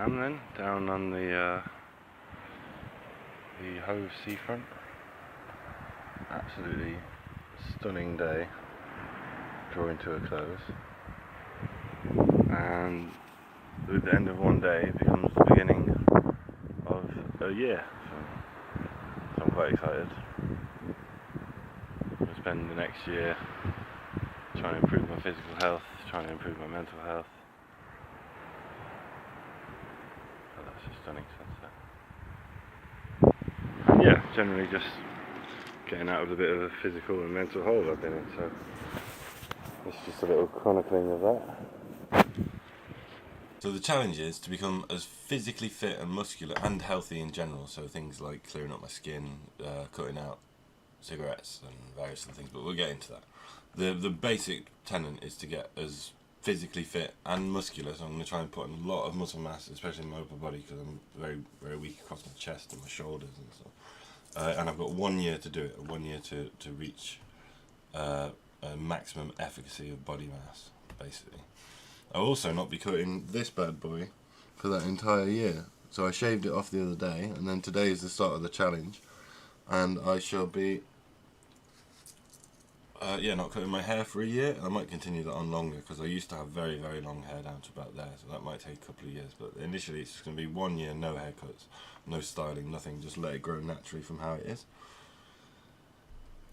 am then, down on the Hove seafront. Absolutely stunning day, drawing to a close, and with the end of one day it becomes the beginning of a year, so I'm quite excited. I'll spend the next year trying to improve my physical health, trying to improve my mental health. Oh, that's a stunning sunset. And yeah, generally just getting out of a bit of a physical and mental hole I've been in, so it's just a little chronicling of that. So the challenge is to become as physically fit and muscular and healthy in general, so things like clearing up my skin, cutting out cigarettes and various other things, but we'll get into that. The basic tenet is to get as physically fit and muscular, so I'm going to try and put on a lot of muscle mass, especially in my upper body, because I'm very, very weak across my chest and my shoulders and stuff. And I've got 1 year to do it, 1 year to reach a maximum efficacy of body mass, basically. I'll also not be cutting this bad boy for that entire year. So I shaved it off the other day, and then today is the start of the challenge, and I shall be not cutting my hair for a year. I might continue that on longer, because I used to have very, very long hair down to about there, so that might take a couple of years, but initially it's going to be 1 year, no haircuts, no styling, nothing, just let it grow naturally from how it is.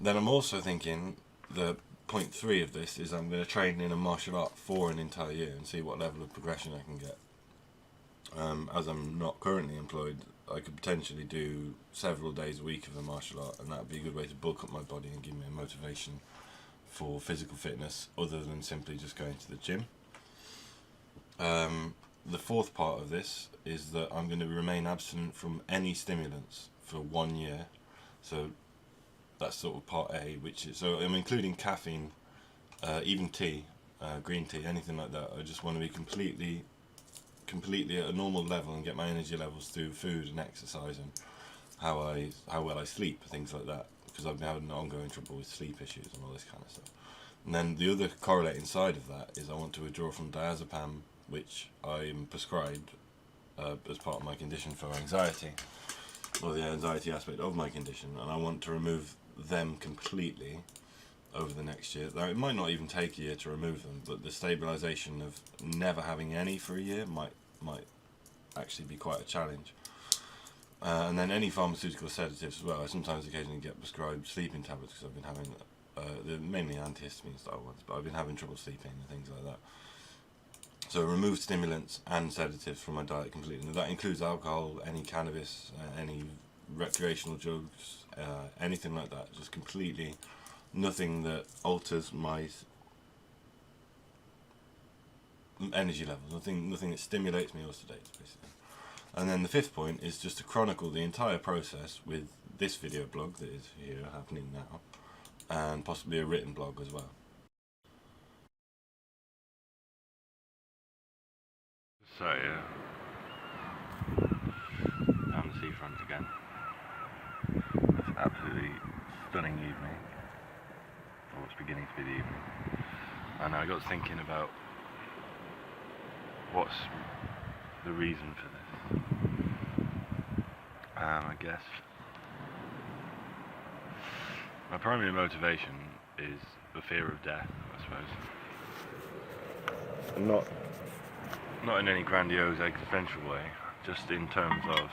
Then I'm also thinking the point 3 of this is I'm going to train in a martial art for an entire year and see what level of progression I can get. As I'm not currently employed, I could potentially do several days a week of the martial art, and that would be a good way to bulk up my body and give me a motivation for physical fitness other than simply just going to the gym. The fourth part of this is that I'm going to remain abstinent from any stimulants for 1 year. So that's sort of part A, which is, so I'm including caffeine, even tea, green tea, anything like that. I just want to be completely at a normal level and get my energy levels through food and exercise and how well I sleep, things like that, because I've been having ongoing trouble with sleep issues and all this kind of stuff. And then the other correlating side of that is I want to withdraw from diazepam, which I'm prescribed as part of my condition for anxiety, or the anxiety aspect of my condition, and I want to remove them completely over the next year. Now, it might not even take a year to remove them, but the stabilisation of never having any for a year might actually be quite a challenge. And then any pharmaceutical sedatives as well. I sometimes occasionally get prescribed sleeping tablets because I've been having, they're mainly antihistamine style ones, but I've been having trouble sleeping and things like that. So remove stimulants and sedatives from my diet completely. Now, that includes alcohol, any cannabis, any recreational drugs, anything like that. Just completely nothing that alters my energy levels, nothing that stimulates me or sedates, basically. And then the fifth point is just to chronicle the entire process with this video blog that is here happening now, and possibly a written blog as well. So yeah, down the seafront again. It's an absolutely stunning evening, or it's beginning to be the evening. And I got thinking about what's the reason for this. I guess my primary motivation is the fear of death, I suppose. Not in any grandiose existential way, just in terms of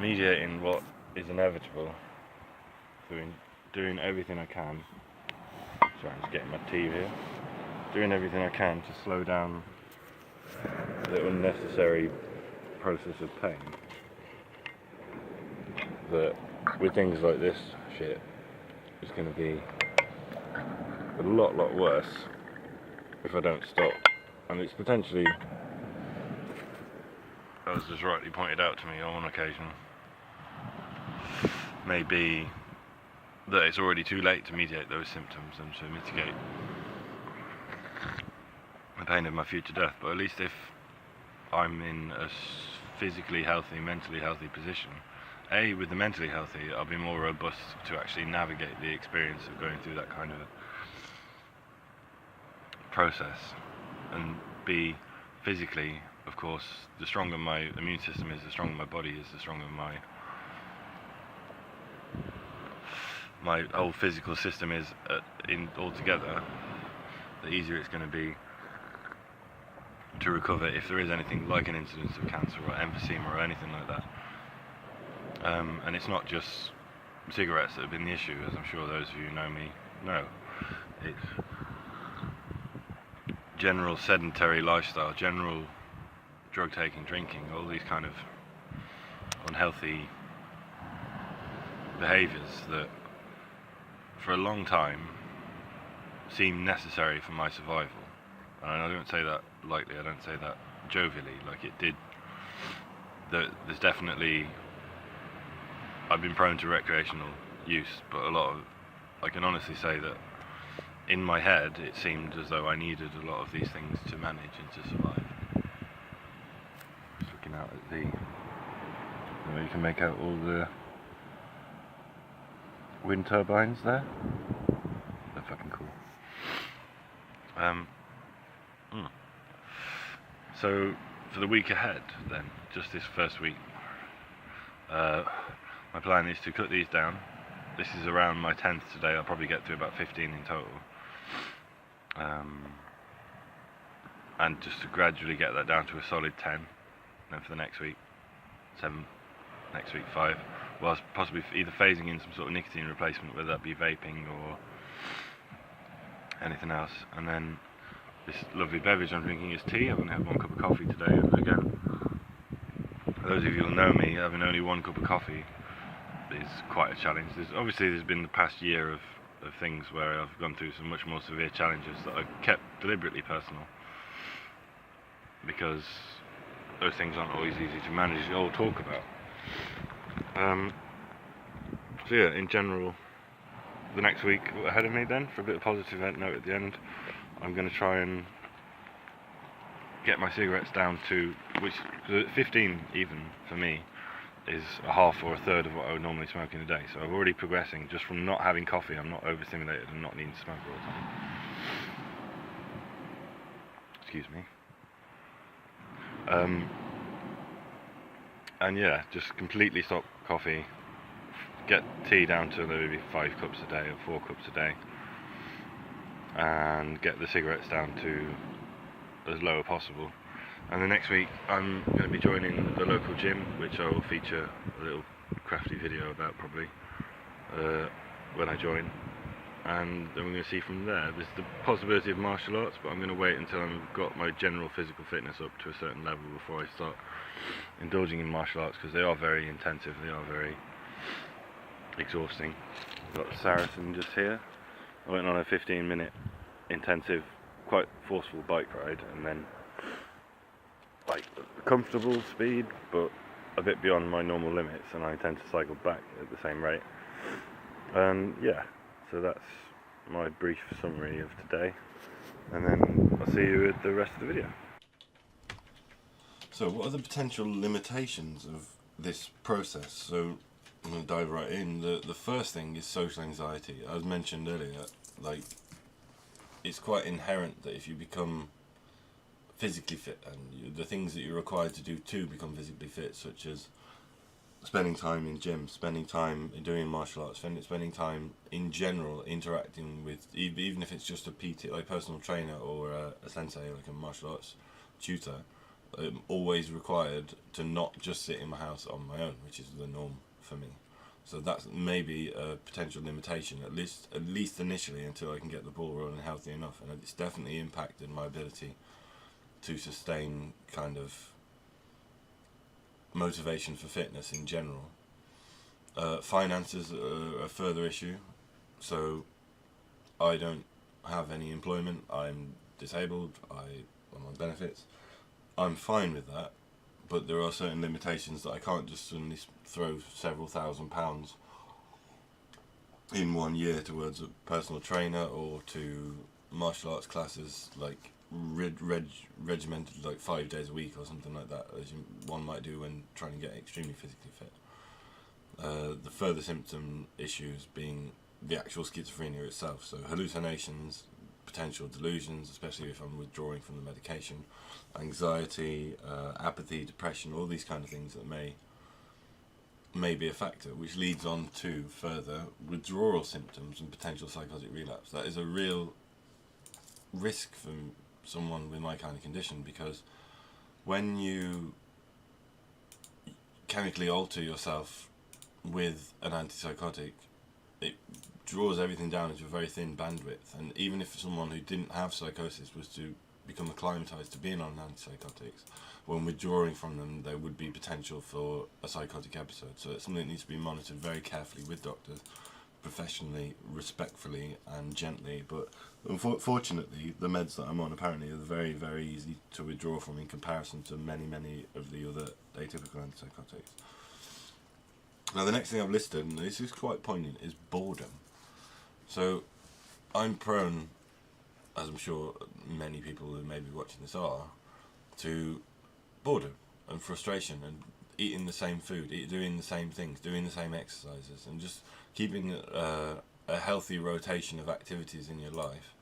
mediating what is inevitable, doing everything I can. Sorry, I'm just getting my tea here. Doing everything I can to slow down the unnecessary process of pain. That with things like this shit, it's going to be a lot worse if I don't stop. And it's potentially, as was rightly pointed out to me on one occasion, maybe that it's already too late to mediate those symptoms and to mitigate the pain of my future death. But at least if I'm in a physically healthy, mentally healthy position, with the mentally healthy, I'll be more robust to actually navigate the experience of going through that kind of process, and B, physically of course, the stronger my immune system is, the stronger my body is, the stronger my whole physical system is in altogether, the easier it's going to be to recover if there is anything like an incidence of cancer or emphysema or anything like that. And it's not just cigarettes that have been the issue, as I'm sure those of you who know me know. It's general sedentary lifestyle, general drug taking, drinking, all these kind of unhealthy behaviours that for a long time seemed necessary for my survival. And I don't say that lightly, I don't say that jovially, like it did. There's definitely, I've been prone to recreational use, but I can honestly say that in my head it seemed as though I needed a lot of these things to manage and to survive. Just looking out at you can make out all the wind turbines there. They're fucking cool. So for the week ahead then, just this first week, my plan is to cut these down. This is around my 10th today. I'll probably get to about 15 in total. And just to gradually get that down to a solid 10. Then for the next week, 7. Next week, 5. Whilst possibly either phasing in some sort of nicotine replacement, whether that be vaping or anything else. And then this lovely beverage I'm drinking is tea. I've only had 1 cup of coffee today. And again, for those of you who know me, having only 1 cup of coffee is quite a challenge. There's been the past year of things where I've gone through some much more severe challenges that I've kept deliberately personal, because those things aren't always easy to manage or talk about. So yeah, in general, the next week ahead of me then, for a bit of positive note at the end, I'm going to try and get my cigarettes down to, which 15 even for me is a half or a third of what I would normally smoke in a day. So I'm already progressing just from not having coffee. I'm not overstimulated and not needing to smoke all the time. Excuse me. And yeah, just completely stop coffee, get tea down to maybe 5 cups a day or 4 cups a day, and get the cigarettes down to as low as possible. And the next week I'm going to be joining the local gym, which I will feature a little crafty video about probably when I join. And then we're going to see from there. There's the possibility of martial arts, but I'm going to wait until I've got my general physical fitness up to a certain level before I start indulging in martial arts, because they are very intensive, they are very exhausting. We've got Saracen just here. I went on a 15-minute intensive, quite forceful bike ride, and then like comfortable speed, but a bit beyond my normal limits, and I intend to cycle back at the same rate. Yeah, so that's my brief summary of today, and then I'll see you at the rest of the video. So what are the potential limitations of this process? So I'm going to dive right in. The first thing is social anxiety. As mentioned earlier, like, it's quite inherent that if you become physically fit, and the things that you're required to do to become physically fit, such as spending time in gym, spending time doing martial arts, spending time in general interacting with, even if it's just a PT, like personal trainer, or a sensei, like a martial arts tutor, I'm always required to not just sit in my house on my own, which is the norm for me. So that's maybe a potential limitation, at least initially, until I can get the ball rolling healthy enough. And it's definitely impacted my ability to sustain kind of motivation for fitness in general. Finances are a further issue. So I don't have any employment, I'm disabled, I'm on benefits. I'm fine with that, but there are certain limitations that I can't just suddenly throw several £1,000s in 1 year towards a personal trainer or to martial arts classes, like regimented, like 5 days a week or something like that, as one might do when trying to get extremely physically fit. The further symptom issues being the actual schizophrenia itself, so hallucinations, potential delusions, especially if I'm withdrawing from the medication, anxiety, apathy, depression, all these kind of things that may be a factor, which leads on to further withdrawal symptoms and potential psychotic relapse. That is a real risk for someone with my kind of condition, because when you chemically alter yourself with an antipsychotic, it draws everything down into a very thin bandwidth. And even if someone who didn't have psychosis was to become acclimatized to being on antipsychotics, when withdrawing from them, there would be potential for a psychotic episode. So it's something that needs to be monitored very carefully with doctors, professionally, respectfully, and gently. But unfortunately, the meds that I'm on apparently are very, very easy to withdraw from in comparison to many, many of the other atypical antipsychotics. Now, the next thing I've listed, and this is quite poignant, is boredom. So I'm prone, as I'm sure many people who may be watching this are, to boredom and frustration, and eating the same food, doing the same things, doing the same exercises, and just keeping a healthy rotation of activities in your life,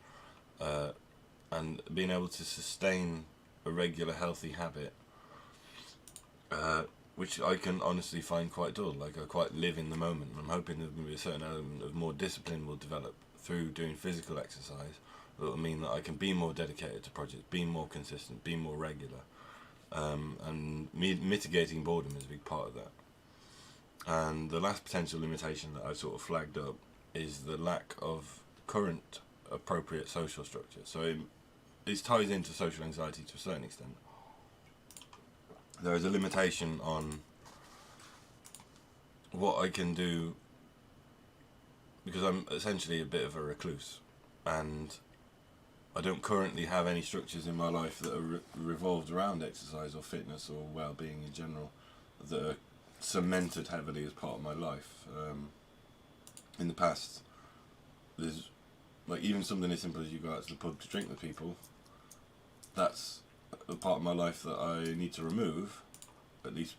and being able to sustain a regular healthy habit, which I can honestly find quite dull. Like, I quite live in the moment. I'm hoping there's going to be a certain element of more discipline will develop through doing physical exercise that will mean that I can be more dedicated to projects, be more consistent, be more regular, and mitigating boredom is a big part of that. And the last potential limitation that I've sort of flagged up is the lack of current appropriate social structure. So it ties into social anxiety to a certain extent. There is a limitation on what I can do, because I'm essentially a bit of a recluse, and I don't currently have any structures in my life that are revolved around exercise or fitness or well-being in general that are cemented heavily as part of my life. In the past, there's like even something as simple as you go out to the pub to drink with people. That's a part of my life that I need to remove. At least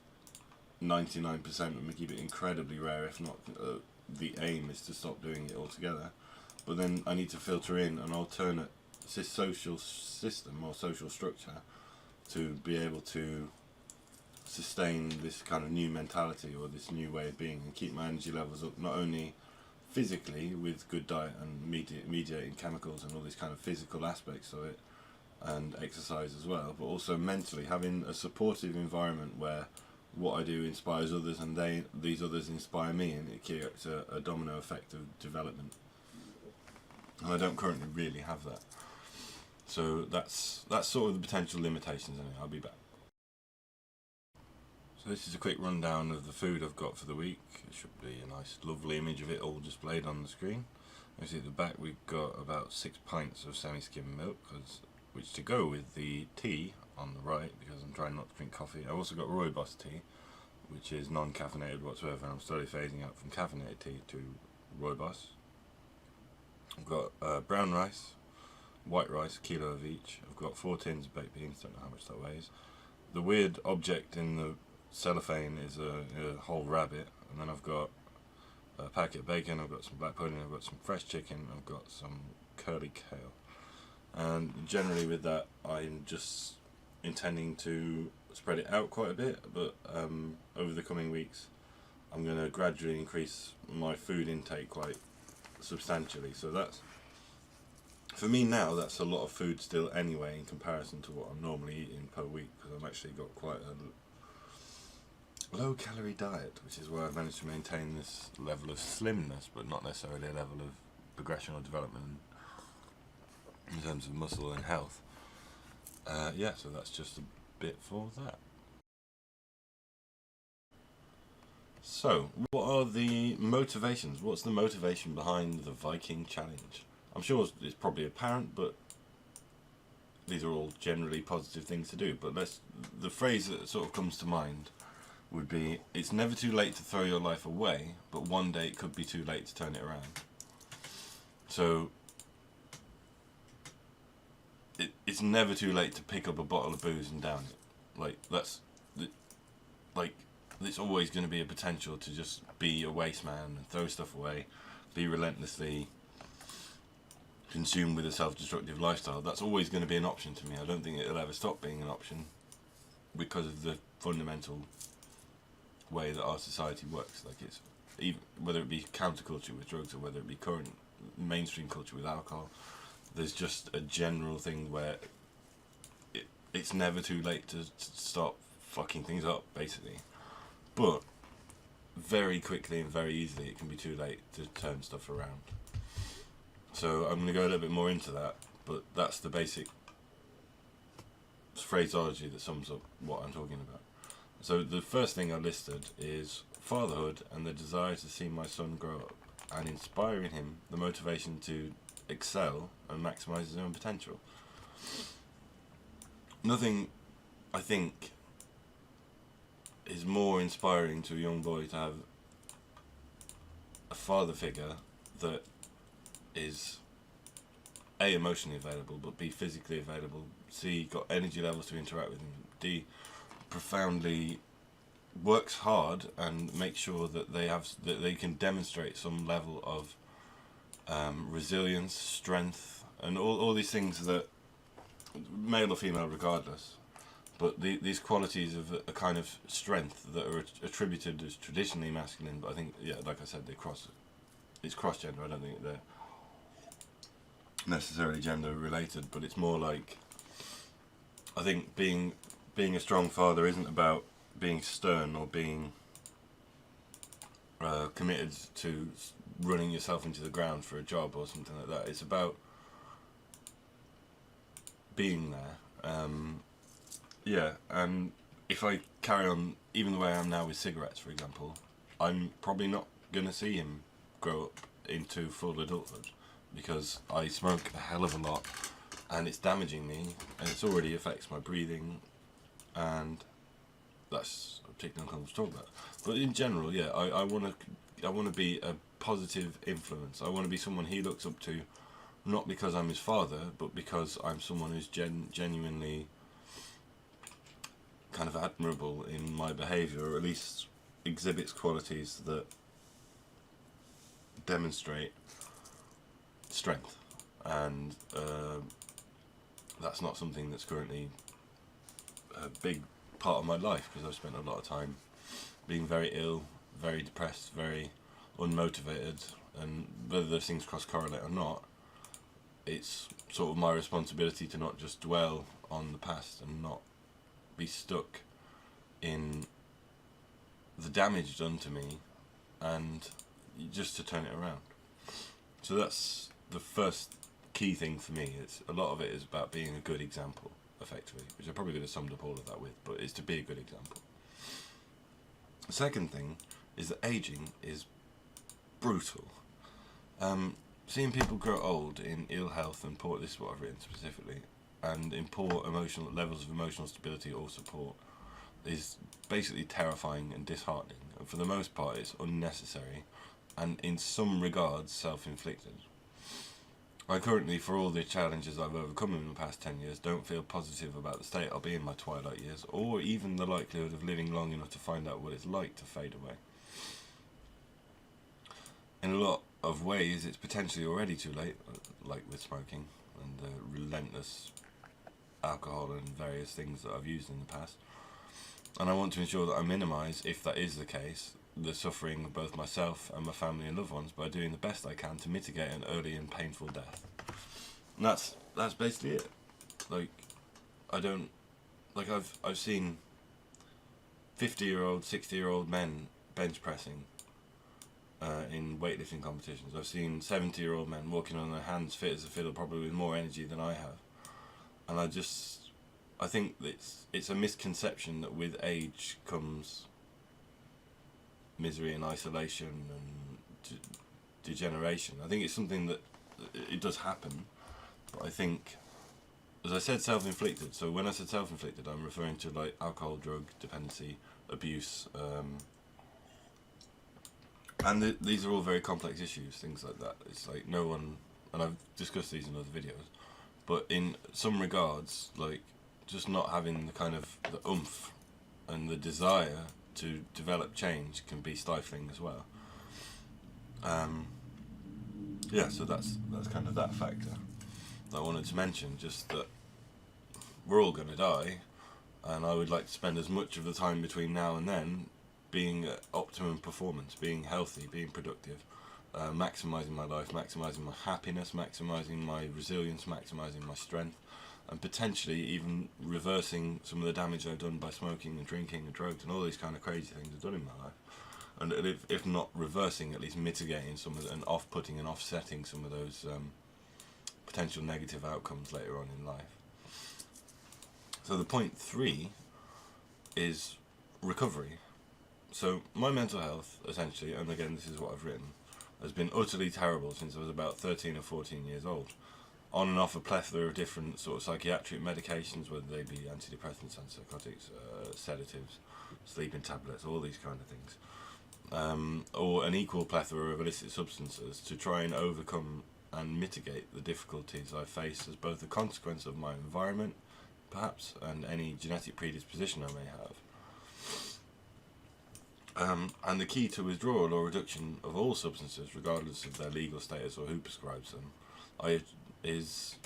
99% would keep it incredibly rare, if not the aim is to stop doing it altogether. But then I need to filter in an alternate social system or social structure to be able to sustain this kind of new mentality or this new way of being, and keep my energy levels up, not only physically with good diet and mediating chemicals and all these kind of physical aspects of it, and exercise as well, but also mentally having a supportive environment where what I do inspires others, and these others inspire me, and it creates a domino effect of development. And I don't currently really have that. So that's sort of the potential limitations anyway. I'll be back. So this is a quick rundown of the food I've got for the week. It should be a nice lovely image of it all displayed on the screen. As you see at the back, we've got about 6 pints of semi-skim milk, which to go with the tea on the right, because I'm trying not to drink coffee. I've also got rooibos tea, which is non-caffeinated whatsoever, and I'm slowly phasing out from caffeinated tea to rooibos. I've got brown rice, white rice, a kilo of each. I've got 4 tins of baked beans, don't know how much that weighs. The weird object in the cellophane is a whole rabbit, and then I've got a packet of bacon, I've got some black pudding, I've got some fresh chicken, I've got some curly kale. And generally with that, I'm just intending to spread it out quite a bit, but over the coming weeks I'm going to gradually increase my food intake quite substantially. So that's, for me now, that's a lot of food still anyway in comparison to what I'm normally eating per week, because I've actually got quite a low calorie diet, which is where I've managed to maintain this level of slimness, but not necessarily a level of progression or development in terms of muscle and health. Yeah, so that's just a bit for that. So, what are the motivations? What's the motivation behind the Viking challenge? I'm sure it's probably apparent, but these are all generally positive things to do. But the phrase that sort of comes to mind would be, it's never too late to throw your life away, but one day it could be too late to turn it around. So it's never too late to pick up a bottle of booze and down it. It's always going to be a potential to just be a waste man and throw stuff away, be relentlessly consumed with a self-destructive lifestyle, that's always going to be an option to me. I don't think it'll ever stop being an option because of the fundamental way that our society works. Like, it's even whether it be counterculture with drugs or whether it be current mainstream culture with alcohol, there's just a general thing where it's never too late to stop fucking things up, basically. But very quickly and very easily it can be too late to turn stuff around. So I'm going to go a little bit more into that, but that's the basic phraseology that sums up what I'm talking about. So the first thing I listed is fatherhood and the desire to see my son grow up and inspiring him the motivation to excel and maximise his own potential. Nothing, I think, is more inspiring to a young boy to have a father figure that is A, emotionally available, but B, physically available, C, got energy levels to interact with him, D, profoundly works hard and makes sure that they can demonstrate some level of resilience, strength, and all these things that, male or female regardless, but these qualities of a kind of strength that are attributed as traditionally masculine, but I think, yeah, like I said, it's cross-gender. I don't think they're necessarily gender related, but it's more like, I think being a strong father isn't about being stern or being committed to running yourself into the ground for a job or something like that. It's about being there. Yeah, and if I carry on even the way I am now with cigarettes, for example, I'm probably not going to see him grow up into full adulthood because I smoke a hell of a lot and it's damaging me and it's already affects my breathing, and that's particularly uncomfortable to talk about. But in general, yeah, I want to be a positive influence. I want to be someone he looks up to, not because I'm his father, but because I'm someone who's genuinely kind of admirable in my behaviour, or at least exhibits qualities that demonstrate strength. And that's not something that's currently a big part of my life, because I've spent a lot of time being very ill, very depressed, very unmotivated, and whether those things cross-correlate or not, it's sort of my responsibility to not just dwell on the past and not be stuck in the damage done to me, and just to turn it around. So that's the first key thing for me. It's a lot of it is about being a good example, effectively, which I probably could have summed up all of that with, but it's to be a good example. The second thing is that aging is brutal. Seeing people grow old in ill health and poor, this is what I've written specifically, and in poor emotional levels of emotional stability or support, is basically terrifying and disheartening. And for the most part, it's unnecessary, and in some regards, self-inflicted. I currently, for all the challenges I've overcome in the past 10 years, don't feel positive about the state I'll be in my twilight years, or even the likelihood of living long enough to find out what it's like to fade away. In a lot of ways, it's potentially already too late, like with smoking and the relentless alcohol and various things that I've used in the past. And I want to ensure that I minimise, if that is the case, the suffering of both myself and my family and loved ones by doing the best I can to mitigate an early and painful death. And that's basically it. Like, I've seen 50-year-old, 60-year-old men bench pressing in weightlifting competitions. I've seen 70-year-old men walking on their hands fit as a fiddle, probably with more energy than I have. And I think it's a misconception that with age comes misery and isolation and degeneration. I think it's something that it does happen, but I think, as I said, self-inflicted. So when I said self-inflicted, I'm referring to like alcohol, drug dependency, abuse, and these are all very complex issues, things like that. It's like no one, and I've discussed these in other videos, but in some regards, like just not having the kind of the oomph and the desire to develop change can be stifling as well. Yeah, so that's kind of that factor. that I wanted to mention, just that we're all going to die, and I would like to spend as much of the time between now and then being at optimum performance, being healthy, being productive, maximising my life, maximising my happiness, maximising my resilience, maximising my strength, and potentially even reversing some of the damage I've done by smoking and drinking and drugs and all these kind of crazy things I've done in my life. And if not reversing, at least mitigating some of and off-putting and offsetting some of those potential negative outcomes later on in life. So the point 3 is recovery. So my mental health, essentially, and again this is what I've written, has been utterly terrible since I was about 13 or 14 years old. On and off a plethora of different sort of psychiatric medications, whether they be antidepressants, antipsychotics, sedatives, sleeping tablets, all these kind of things. Or an equal plethora of illicit substances to try and overcome and mitigate the difficulties I face as both a consequence of my environment, perhaps, and any genetic predisposition I may have. And the key to withdrawal or reduction of all substances, regardless of their legal status or who prescribes them, is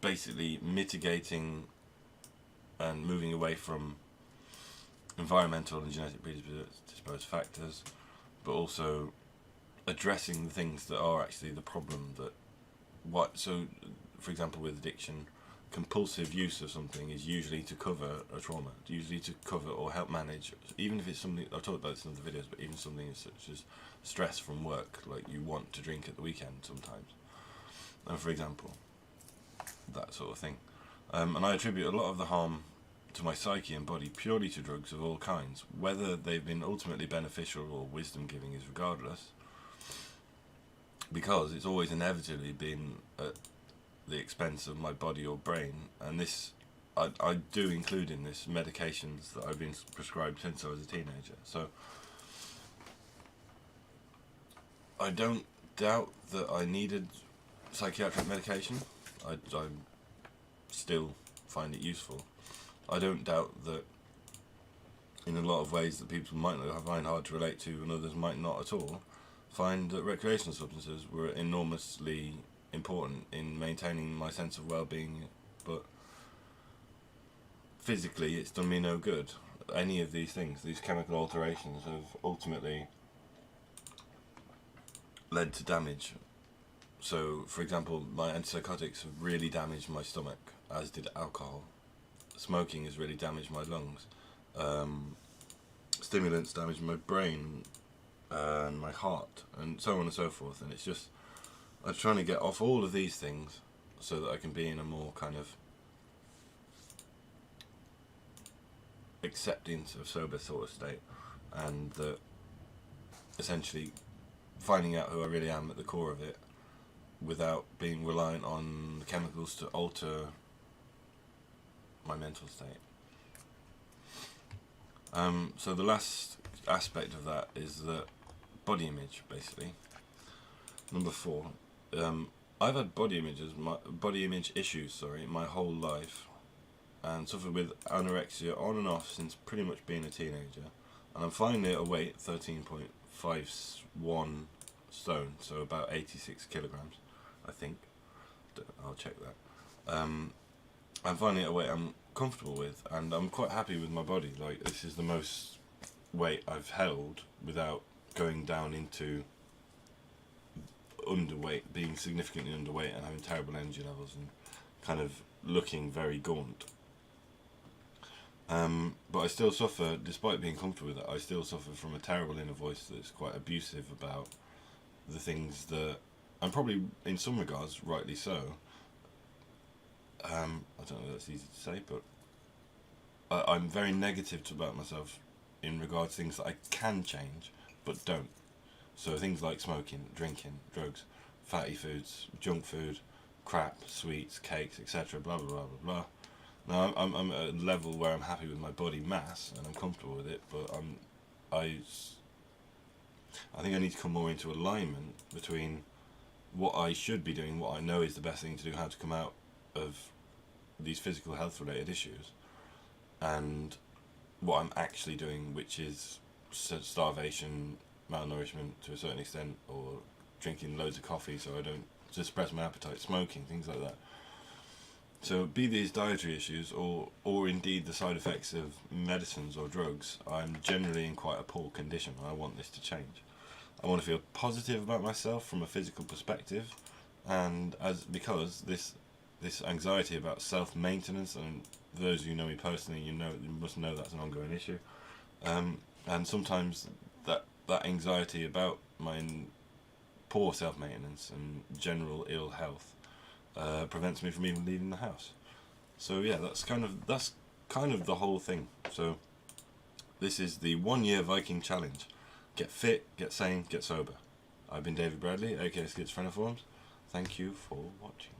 basically mitigating and moving away from environmental and genetic predisposed factors, but also addressing the things that are actually the problem. So, for example, with addiction, compulsive use of something is usually to cover a trauma, usually to cover or help manage, even if it's something, I've talked about this in other videos, but even something such as stress from work, like you want to drink at the weekend sometimes, and for example, that sort of thing. And I attribute a lot of the harm to my psyche and body purely to drugs of all kinds. Whether they've been ultimately beneficial or wisdom giving is regardless, because it's always inevitably been at the expense of my body or brain. And this, I do include in this medications that I've been prescribed since I was a teenager. So I don't doubt that I needed psychiatric medication. I still find it useful. I don't doubt that in a lot of ways that people might not find hard to relate to and others might not at all, find that recreational substances were enormously important in maintaining my sense of well-being, but physically it's done me no good. Any of these things, these chemical alterations, have ultimately led to damage. So, for example, my antipsychotics have really damaged my stomach, as did alcohol. Smoking has really damaged my lungs. Stimulants damage my brain and my heart, and so on and so forth. And it's just, I'm trying to get off all of these things so that I can be in a more kind of acceptance of sober sort of state, and that essentially finding out who I really am at the core of it without being reliant on chemicals to alter my mental state. So the last aspect of that is that body image, basically. Number 4. I've had body image issues, my whole life, and suffered with anorexia on and off since pretty much being a teenager. And I'm finally at a weight 13.51 stone, so about 86 kilograms, I think. I'll check that. I'm finally at a weight I'm comfortable with, and I'm quite happy with my body. Like, this is the most weight I've held without going down into underweight, being significantly underweight and having terrible energy levels and kind of looking very gaunt. But I still suffer, despite being comfortable with it, I still suffer from a terrible inner voice that's quite abusive about the things that, and probably in some regards rightly so, I don't know if that's easy to say, but I'm very negative about myself in regards to things that I can change but don't. So things like smoking, drinking, drugs, fatty foods, junk food, crap, sweets, cakes, etc. Blah blah blah blah blah. Now I'm at a level where I'm happy with my body mass and I'm comfortable with it, but I think I need to come more into alignment between what I should be doing, what I know is the best thing to do, how to come out of these physical health related issues, and what I'm actually doing, which is starvation, malnourishment to a certain extent, or drinking loads of coffee so I don't to suppress my appetite, smoking, things like that. So, be these dietary issues or indeed the side effects of medicines or drugs, I'm generally in quite a poor condition. I want this to change. I want to feel positive about myself from a physical perspective, and because this anxiety about self maintenance, and those who know me personally, you must know that's an ongoing issue. And sometimes that anxiety about my poor self maintenance and general ill health prevents me from even leaving the house. So yeah, that's kind of the whole thing. So this is the 1 year Viking challenge. Get fit, get sane, get sober. I've been David Bradley, aka Schizophreniforms. Thank you for watching.